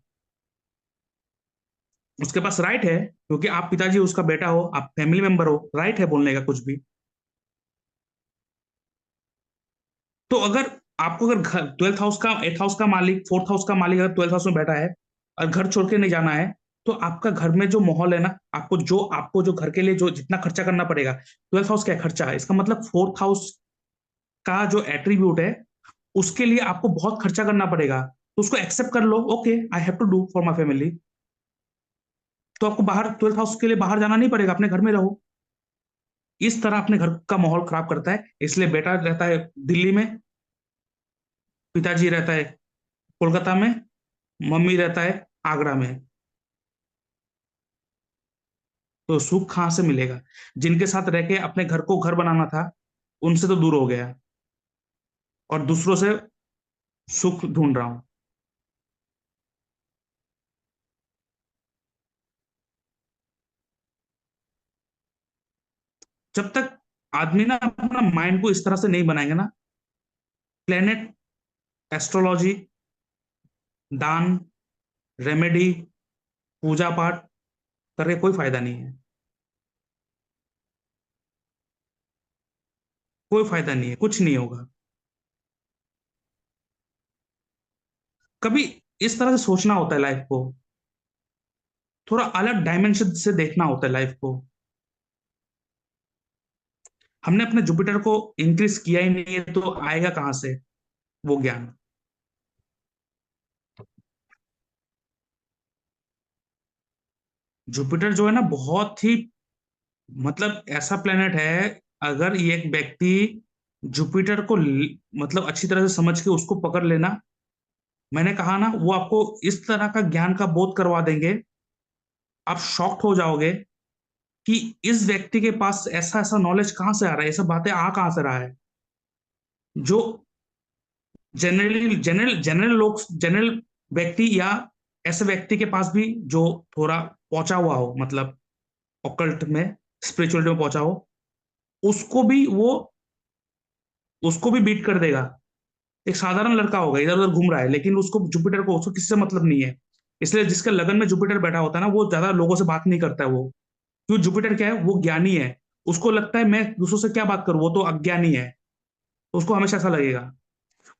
उसके पास राइट है, क्योंकि आप पिताजी उसका बेटा हो, आप फैमिली मेंबर हो, राइट है बोलने का कुछ भी। तो अगर आपको अगर घर 12th हाउस का, 8th हाउस का मालिक, 4th हाउस का मालिक अगर 12th हाउस में बैठा है और घर छोड़ के नहीं जाना है, तो आपका घर में जो माहौल है ना, आपको जो घर के लिए जो जितना खर्चा करना पड़ेगा, 12th हाउस क्या खर्चा है, इसका मतलब 4th हाउस का जो एट्रीब्यूट है उसके लिए आपको बहुत खर्चा करना पड़ेगा। तो उसको एक्सेप्ट कर लो, okay I have to do for my family. तो आपको बाहर 12th हाउस के लिए बाहर जाना नहीं पड़ेगा, अपने घर में रहो। इस तरह अपने घर का माहौल खराब करता है। इसलिए बेटा रहता है दिल्ली में, पिताजी रहता है कोलकाता में, मम्मी रहता है आगरा में। तो सुख कहां से मिलेगा? जिनके साथ रह के अपने घर को घर बनाना था, उनसे तो दूर हो गया और दूसरों से सुख ढूंढ रहा हूं। जब तक आदमी ना अपना माइंड को इस तरह से नहीं बनाएंगे ना, प्लेनेट, एस्ट्रोलॉजी, दान, रेमेडी, पूजा पाठ करके कोई फायदा नहीं है। कोई फायदा नहीं है, कुछ नहीं होगा। कभी इस तरह से सोचना होता है लाइफ को, थोड़ा अलग डायमेंशन से देखना होता है लाइफ को। हमने अपने जुपिटर को इंक्रीज किया ही नहीं है, तो आएगा कहां से वो ज्ञान? जुपिटर जो है ना, बहुत ही मतलब ऐसा प्लेनेट है। अगर ये एक व्यक्ति जुपिटर को मतलब अच्छी तरह से समझ के उसको पकड़ लेना, मैंने कहा ना, वो आपको इस तरह का ज्ञान का बोध करवा देंगे, आप शॉक्ड हो जाओगे कि इस व्यक्ति के पास ऐसा ऐसा नॉलेज कहां से आ रहा है, ये सब बातें आ कहां से रहा है, जो जनरल लोग, जनरल व्यक्ति या ऐसे व्यक्ति के पास भी जो थोड़ा पहुंचा हुआ हो, मतलब ऑकल्ट में, स्पिरिचुअलिटी में पहुंचा हो, उसको भी वो उसको भी बीट कर देगा। एक साधारण लड़का होगा, इधर उधर घूम रहा है, लेकिन उसको किसी से मतलब नहीं है। इसलिए जिसके लगन में जुपिटर बैठा होता है ना, वो ज्यादा लोगों से बात नहीं करता है। वो क्यों? जुपिटर क्या है, वो ज्ञानी है। उसको लगता है मैं दूसरों से क्या बात करूं, वो तो अज्ञानी है। तो उसको हमेशा ऐसा लगेगा,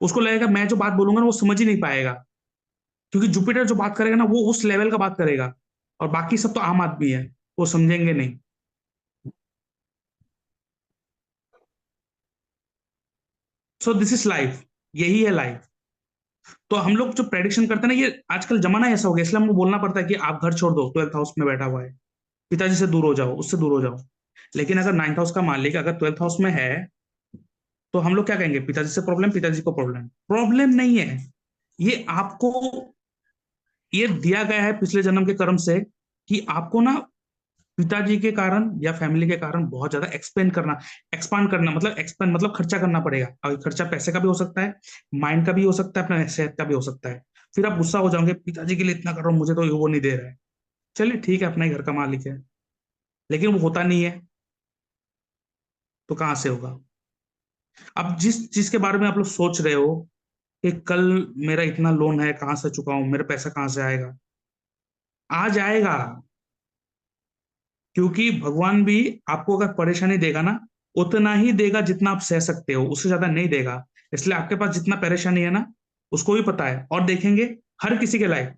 उसको लगेगा मैं जो बात बोलूंगा ना वो समझ ही नहीं पाएगा, क्योंकि जुपिटर जो बात करेगा ना वो उस लेवल का बात करेगा, और बाकी सब तो आम आदमी है, वो समझेंगे नहीं। सो दिस इज लाइफ, यही है लाइफ। तो हम लोग जो प्रेडिक्शन करते हैं ना, ये आजकल जमाना ऐसा हो गया, इसलिए हमको बोलना पड़ता है कि आप घर छोड़ दो, 12th हाउस में बैठा हुआ है, पिताजी से दूर हो जाओ, उससे दूर हो जाओ। लेकिन अगर 9th हाउस का मालिक अगर 12th हाउस में है, तो हम लोग क्या कहेंगे? पिताजी से प्रॉब्लम, पिताजी को प्रॉब्लम। प्रॉब्लम नहीं है, ये आपको ये दिया गया है पिछले जन्म के कर्म से, कि आपको ना पिताजी के कारण या फैमिली के कारण बहुत ज्यादा एक्सपांड करना, मतलब एक्सपेंड मतलब खर्चा करना पड़ेगा। और खर्चा पैसे का भी हो सकता है, माइंड का भी हो सकता है, अपना सेहत का भी हो सकता है। फिर आप गुस्सा हो जाओगे, पिताजी के लिए इतना कर रहा हूँ, मुझे तो वो नहीं दे रहा है। चलिए ठीक है, अपना ही घर का मालिक है, लेकिन वो होता नहीं है, तो कहां से होगा? अब जिस चीज के बारे में आप लोग सोच रहे हो कि कल मेरा इतना लोन है, कहां से चुकाऊं, मेरा पैसा कहां से आएगा, आ जाएगा। क्योंकि भगवान भी आपको अगर परेशानी देगा ना, उतना ही देगा जितना आप सह सकते हो, उससे ज्यादा नहीं देगा। इसलिए आपके पास जितना परेशानी है ना, उसको भी पता है। और देखेंगे हर किसी के लाइफ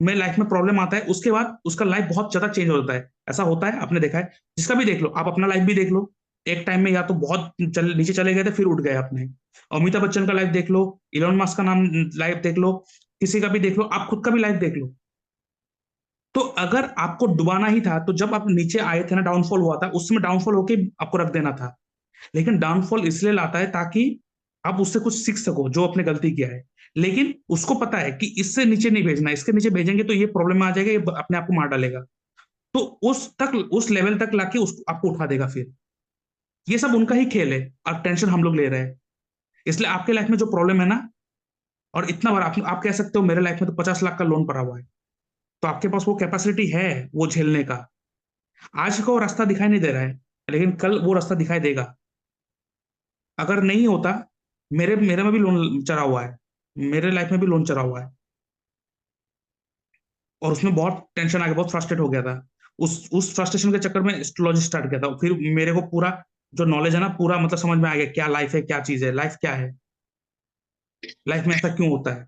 में प्रॉब्लम आता है, उसके बाद उसका लाइफ बहुत ज्यादा चेंज हो जाता है। ऐसा होता है, आपने देखा है। जिसका भी देख लो, आप अपना लाइफ भी देख लो, एक टाइम में या तो बहुत नीचे चले गए थे, फिर उठ गए आपने। अमिताभ बच्चन का लाइफ देख लो, इलोन मस्क का नाम लाइफ देख लो, किसी का भी देख लो, आप खुद का भी लाइफ देख लो। तो अगर आपको डुबाना ही था, तो जब आप नीचे आए थे ना, डाउनफॉल हुआ था, उस समय डाउनफॉल होके आपको रख देना था। लेकिन डाउनफॉल इसलिए लाता है ताकि आप उससे कुछ सीख सको, जो आपने गलती किया है। लेकिन उसको पता है कि इससे नीचे नहीं भेजना, इसके नीचे भेजेंगे तो ये प्रॉब्लम में आ जाएगा, ये अपने आप को मार डालेगा। तो उस लेवल तक लाके आपको उठा देगा फिर। ये सब उनका ही खेल है, और टेंशन हम लोग ले रहे हैं। इसलिए आपके लाइफ में जो प्रॉब्लम है ना, और इतना बार आप कह सकते हो मेरे लाइफ में तो 50 लाख का लोन पड़ा हुआ है, तो आपके पास वो कैपेसिटी है वो झेलने का। आज का वो रास्ता दिखाई नहीं दे रहा है, लेकिन कल वो रास्ता दिखाई देगा। अगर नहीं होता मेरे मेरे में भी लोन चढ़ा हुआ है, मेरे लाइफ में भी लोन चढ़ा हुआ है, और उसमें बहुत टेंशन आ गया, बहुत फ्रस्ट्रेट हो गया था। उस फ्रस्ट्रेशन के चक्कर में एस्ट्रोलॉजी स्टार्ट किया था, फिर मेरे को पूरा जो नॉलेज है ना, पूरा मतलब समझ में आ गया क्या लाइफ है, क्या चीज है, लाइफ क्या है, लाइफ में ऐसा क्यों होता है।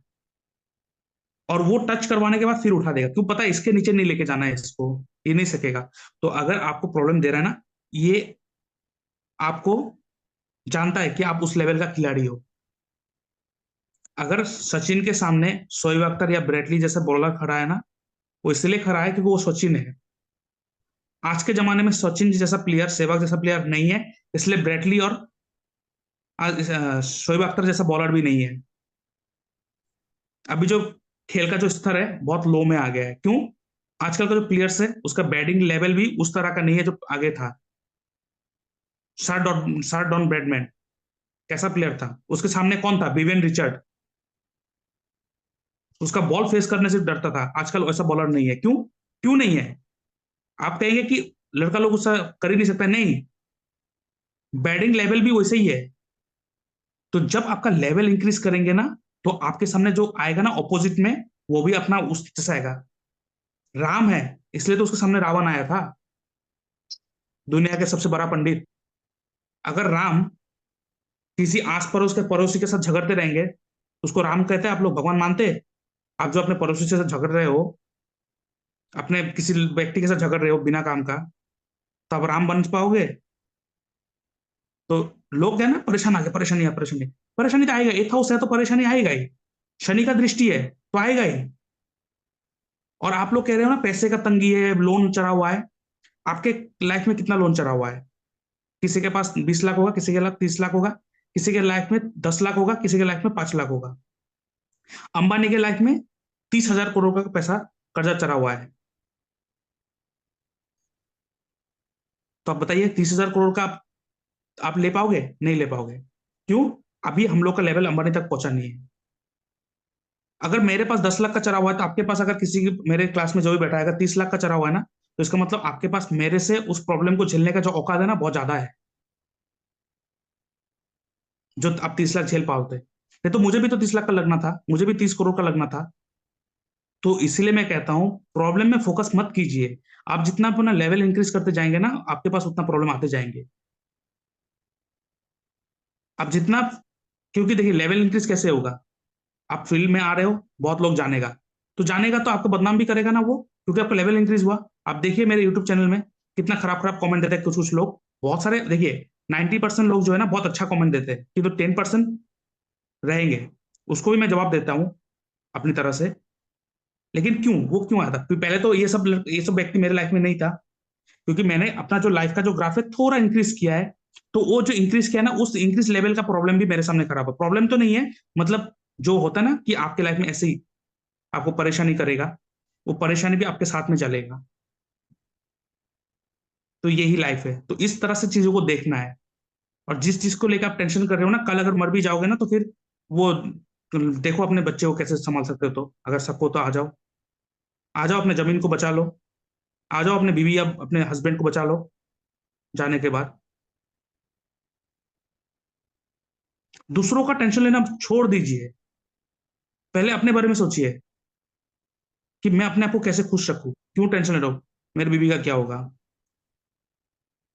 और वो टच करवाने के बाद फिर उठा देगा, क्यों पता है, इसके नीचे नहीं लेके जाना है इसको, ये नहीं सकेगा। तो अगर आपको प्रॉब्लम दे रहा है ना, ये आपको जानता है कि आप उस लेवल का खिलाड़ी हो। अगर सचिन के सामने शोएब अख्तर या ब्रेटली जैसा बॉलर खड़ा है ना, वो इसलिए खड़ा है क्योंकि वो सचिन है। आज के जमाने में सचिन जैसा प्लेयर, सहवाग जैसा प्लेयर नहीं है, इसलिए ब्रेटली और शोएब अख्तर जैसा बॉलर भी नहीं है। अभी जो खेल का जो स्तर है बहुत लो में आ गया है, क्यों? आजकल का जो प्लेयर्स है उसका बैटिंग लेवल भी उस तरह का नहीं है जो आगे था। शार्डॉन ब्रैडमैन कैसा प्लेयर था, उसके सामने कौन था? Vivian Richard. उसका बॉल फेस करने से डरता था, आजकल वैसा बॉलर नहीं है। क्यों? क्यों नहीं है? आप कहेंगे कि लड़का लोग उसका कर ही नहीं सकता, नहीं, बैटिंग लेवल भी वैसे ही है। तो जब आपका लेवल इंक्रीज करेंगे ना, तो आपके सामने जो आएगा ना ऑपोजिट में, वो भी अपना उस जैसा आएगा। राम है, इसलिए तो उसके सामने रावण आया था, दुनिया के सबसे बड़ा पंडित। अगर राम किसी आस पड़ोस के पड़ोसी के साथ झगड़ते रहेंगे, तो उसको राम कहते हैं? आप लोग भगवान मानते हैं? आप जो अपने पड़ोसी से झगड़ रहे हो, अपने किसी व्यक्ति के साथ झगड़ रहे हो बिना काम का, तो आप राम बन पाओगे? तो लोग क्या है ना, परेशान आ गए, परेशानी है, परेशानी, परेशानी तो आएगा, एथ हाउस है तो परेशानी आएगा ही। शनि का दृष्टि है तो आएगा ही। और आप लोग कह रहे हो ना पैसे का तंगी है, लोन चढ़ा हुआ है। आपके लाइफ में कितना लोन चढ़ा हुआ है? किसी के पास 20 लाख होगा, किसी के लाख 30 लाख होगा, किसी के लाइफ में 10 लाख होगा, किसी के लाइफ में 5 लाख होगा। अंबानी के लाइफ में 30,000 करोड़ का पैसा कर्जा चढ़ा हुआ है। तो आप बताइए 30,000 करोड़ का आप ले पाओगे? नहीं ले पाओगे। क्यों? अभी हम लोग का लेवल अंबानी तक पहुंचा नहीं है। अगर मेरे पास 10 लाख का चढ़ा हुआ है, तो आपके पास, अगर किसी की, मेरे क्लास में जो भी बैठा है, अगर 30 लाख का चढ़ा हुआ है ना, तो इसका मतलब आपके पास मेरे से उस प्रॉब्लम को झेलने का जो औकात है ना, बहुत ज्यादा है, जो आप 30 लाख झेल पाओगे। नहीं तो मुझे भी तो 30 लाख का लगना था, मुझे भी 30 करोड़ का लगना था। तो इसीलिए मैं कहता हूं, प्रॉब्लम में फोकस मत कीजिए। आप जितना अपना लेवल इंक्रीज करते जाएंगे ना, आपके पास उतना प्रॉब्लम आते जाएंगे। आप जितना, क्योंकि देखिए लेवल इंक्रीज कैसे होगा? आप फील्ड में आ रहे हो, बहुत लोग जानेगा, तो जानेगा तो आपको बदनाम भी करेगा ना वो, क्योंकि आपका लेवल इंक्रीज हुआ। आप देखिए मेरे यूट्यूब चैनल में कितना खराब खराब कमेंट देते हैं कुछ कुछ लोग, बहुत सारे। देखिए 90% लोग जो है ना बहुत अच्छा कमेंट देते हैं, कि तो 10% रहेंगे, उसको भी मैं जवाब देता हूँ अपनी तरह से। लेकिन क्यों, वो क्यों आया था? क्योंकि पहले तो ये सब व्यक्ति मेरे लाइफ में नहीं था, क्योंकि मैंने अपना जो लाइफ का जो ग्राफ है थोड़ा इंक्रीज किया है। तो वो जो इंक्रीज किया है ना, उस इंक्रीज लेवल का प्रॉब्लम भी मेरे सामने खराब है। प्रॉब्लम तो नहीं है, मतलब जो होता है ना कि आपके लाइफ में ऐसे ही आपको परेशानी करेगा, वो परेशानी भी आपके साथ में चलेगा। तो यही लाइफ है, तो इस तरह से चीजों को देखना है। और जिस चीज को लेकर आप टेंशन कर रहे हो ना, कल अगर मर भी जाओगे ना, तो फिर वो देखो अपने बच्चे को कैसे संभाल सकते हो। तो अगर सको तो आ जाओ, आ जाओ, अपने जमीन को बचा लो, आ जाओ, अपने बीवी या अपने हस्बैंड को बचा लो जाने के बाद। दूसरों का टेंशन लेना छोड़ दीजिए, पहले अपने बारे में सोचिए कि मैं अपने आप को कैसे खुश रखूं। क्यों टेंशन ले रहा हूं मेरी बीवी का क्या होगा,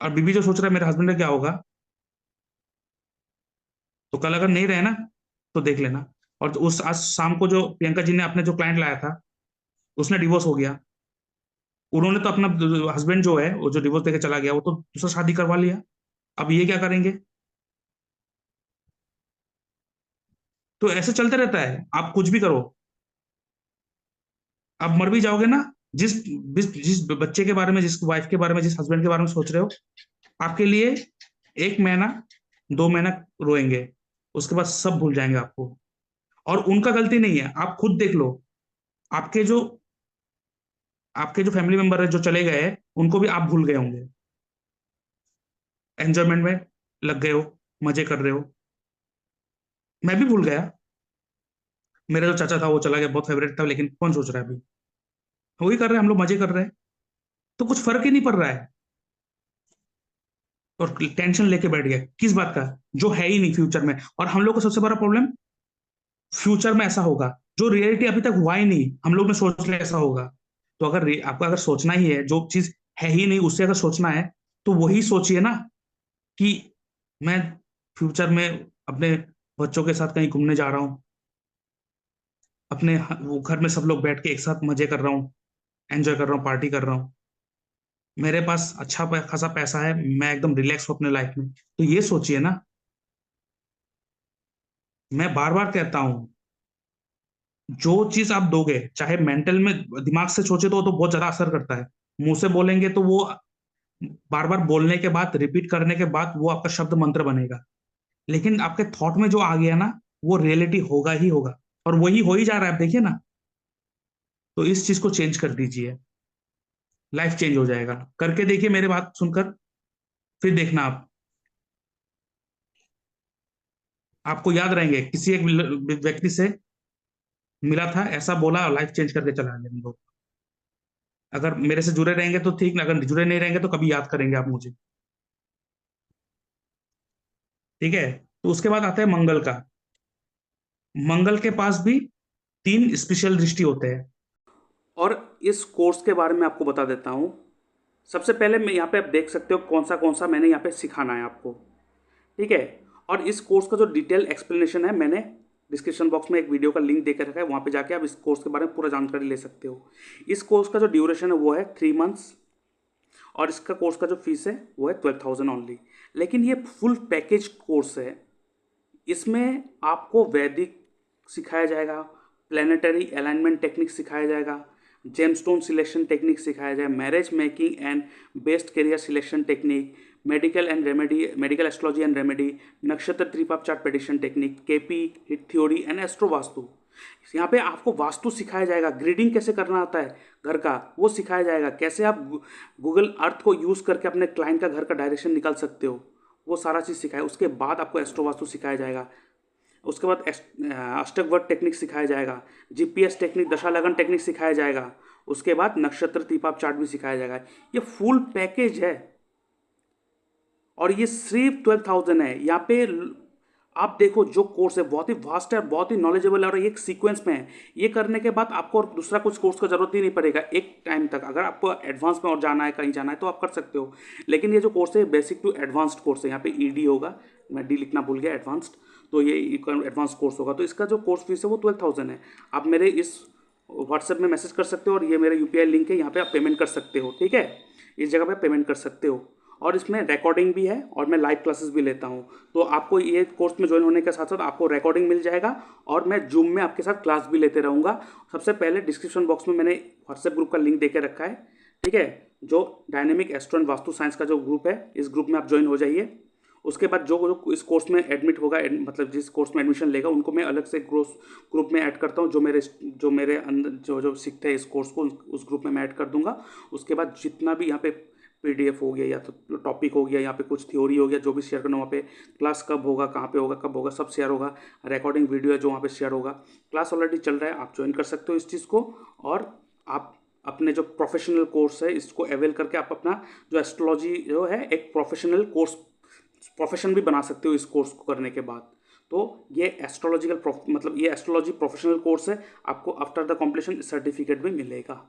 और बीवी जो सोच रहा है मेरे हस्बैंड का क्या होगा। तो कल अगर नहीं रहे ना, तो देख लेना। और उस आज शाम को जो प्रियंका जी ने अपने जो क्लाइंट लाया था, उसने डिवोर्स हो गया। उन्होंने तो अपना हस्बैंड जो है, वो जो डिवोर्स देके चला गया, वो तो दूसरा शादी करवा लिया। अब ये क्या करेंगे? तो ऐसे चलते रहता है, आप कुछ भी करो, आप मर भी जाओगे ना, जिस जिस बच्चे के बारे में, जिस वाइफ के बारे में, जिस हस्बैंड के बारे में सोच रहे हो, आपके लिए 1 महीना 2 महीना रोएंगे, उसके बाद सब भूल जाएंगे आपको। और उनका गलती नहीं है, आप खुद देख लो। आपके जो आपके जो फैमिली मेंबर है जो चले गए हैं, उनको भी आप भूल गए होंगे, एंजॉयमेंट में लग गए हो, मजे कर रहे हो। मैं भी भूल गया, मेरा जो चाचा था वो चला गया, बहुत फेवरेट था, लेकिन कौन सोच रहा है अभी? वही कर रहे हैं हम लोग, मजे कर रहे हैं। तो कुछ फर्क ही नहीं पड़ रहा है। और टेंशन लेके बैठ गए किस बात का, जो है ही नहीं फ्यूचर में। और हम लोग को सबसे बड़ा प्रॉब्लम, फ्यूचर में ऐसा होगा जो रियलिटी अभी तक हुआ ही नहीं, हम लोग ने सोच लिया ऐसा होगा। तो अगर आपको अगर सोचना ही है, जो चीज है ही नहीं उससे अगर सोचना है, तो वही सोचिए ना कि मैं फ्यूचर में अपने बच्चों के साथ कहीं घूमने जा रहा हूँ, अपने वो घर में सब लोग बैठ के एक साथ मजे कर रहा हूँ, एंजॉय कर रहा हूँ, पार्टी कर रहा हूँ, मेरे पास अच्छा खासा पैसा है, मैं एकदम रिलैक्स हूँ अपने लाइफ में। तो ये सोचिए ना। मैं बार बार कहता हूँ, जो चीज आप दोगे, चाहे मेंटल में दिमाग से सोचे तो वो तो बहुत ज्यादा असर करता है, मुंह से बोलेंगे तो वो बार बार बोलने के बाद, रिपीट करने के बाद वो आपका शब्द मंत्र बनेगा। लेकिन आपके थॉट में जो आ गया ना, वो रियलिटी होगा ही होगा, और वही हो ही जा रहा है, आप देखिए ना। तो इस चीज को चेंज कर दीजिए, लाइफ चेंज हो जाएगा। करके देखिए मेरे बात सुनकर, फिर देखना आप, आपको याद रहेंगे। किसी एक व्यक्ति से मिला था, ऐसा बोला, लाइफ चेंज करके चला गया हम लोग। अगर मेरे से जुड़े रहेंगे तो ठीक, अगर जुड़े नहीं रहेंगे तो कभी याद करेंगे आप मुझे। ठीक है। तो उसके बाद आता है मंगल का। मंगल के पास भी 3 स्पेशल दृष्टि होते हैं, और इस कोर्स के बारे में आपको बता देता हूँ। सबसे पहले मैं यहाँ पे आप देख सकते हो कौन सा मैंने यहाँ पे सिखाना है आपको। ठीक है। और इस कोर्स का जो डिटेल एक्सप्लेनेशन है, मैंने डिस्क्रिप्शन बॉक्स में एक वीडियो का लिंक देकर रखा है, वहाँ पे जाके आप इस कोर्स के बारे में पूरा जानकारी ले सकते हो। इस कोर्स का जो ड्यूरेशन है वो है 3 मंथ्स, और इसका कोर्स का जो फीस है वो है 12,000 ओनली। लेकिन ये फुल पैकेज कोर्स है। इसमें आपको वैदिक सिखाया जाएगा, प्लानिटरी अलाइनमेंट टेक्निक सिखाया जाएगा, जेमस्टोन सिलेक्शन टेक्निक सिखाया जाएगा, marriage making and best career selection technique, medical astrology and remedy, nakshatra त्रिपाप chart prediction technique, KP hit theory and astro vastu. यहाँ पे आपको वास्तु सिखाया जाएगा, ग्रिडिंग कैसे करना आता है घर का वो सिखाया जाएगा, कैसे आप गूगल अर्थ को यूज़ करके अपने क्लाइंट का घर का डायरेक्शन निकाल सकते हो, वो सारा चीज़ सिखाया। उसके बाद आपको एस्ट्रो वास्तु सिखाया जाएगा। उसके बाद अष्टक वर्ड टेक्निक सिखाया जाएगा, जीपीएस टेक्निक, दशा लगन टेक्निक सिखाया जाएगा। उसके बाद नक्षत्र तीपाप चार्ट भी सिखाया जाएगा। ये फुल पैकेज है, और ये सिर्फ 12,000 है। यहाँ पे आप देखो जो कोर्स है बहुत ही वास्ट है, बहुत ही नॉलेजेबल है, और एक सीक्वेंस में है। ये करने के बाद आपको और दूसरा कुछ कोर्स का जरूरत ही नहीं पड़ेगा एक टाइम तक। अगर आपको एडवांस में और जाना है, कहीं जाना है, तो आप कर सकते हो। लेकिन ये जो कोर्स है बेसिक टू एडवांस्ड कोर्स है। यहाँ पे ईडी होगा, मैं डी लिखना भूल गया, एडवांस्ड, तो ये एडवांस कोर्स होगा। तो इसका जो कोर्स फीस है वो 12,000 है। आप मेरे इस व्हाट्सएप में मैसेज कर सकते हो, और ये मेरा यूपीआई लिंक है, यहाँ पे आप पेमेंट कर सकते हो। ठीक है, इस जगह पे पेमेंट कर सकते हो। और इसमें रिकॉर्डिंग भी है, और मैं लाइव क्लासेस भी लेता हूँ। तो आपको ये कोर्स में ज्वाइन होने के साथ साथ आपको रिकॉर्डिंग मिल जाएगा, और मैं जूम में आपके साथ क्लास भी लेते रहूँगा। सबसे पहले डिस्क्रिप्शन बॉक्स में मैंने व्हाट्सएप ग्रुप का लिंक देके रखा है। ठीक है, जो dynamic astro and vastu science का जो ग्रुप है, इस ग्रुप में आप ज्वाइन हो जाइए। उसके बाद जो इस कोर्स में एडमिट होगा, मतलब जिस कोर्स में एडमिशन लेगा, उनको मैं अलग से ग्रुप में ऐड करता हूँ। जो मेरे अंदर जो सीखते हैं इस कोर्स को, उस ग्रुप में मैं ऐड कर दूंगा। उसके बाद जितना भी यहाँ पे पीडीएफ हो गया, या तो टॉपिक हो गया, यहाँ पे कुछ थ्योरी हो गया, जो भी शेयर करना, वहाँ पे क्लास कब होगा, कहाँ पे होगा, कब होगा, सब शेयर होगा। रिकॉर्डिंग वीडियो है जो वहाँ पे शेयर होगा। क्लास ऑलरेडी चल रहा है, आप ज्वाइन कर सकते हो इस चीज़ को। और आप अपने जो प्रोफेशनल कोर्स है इसको अवेल करके आप अपना जो एस्ट्रोलॉजी जो है एक प्रोफेशनल कोर्स, प्रोफेशन भी बना सकते हो इस कोर्स को करने के बाद। तो ये एस्ट्रोलॉजिकल मतलब ये एस्ट्रोलॉजी प्रोफेशनल कोर्स है। आपको आफ्टर द कॉम्प्लीशन सर्टिफिकेट भी मिलेगा।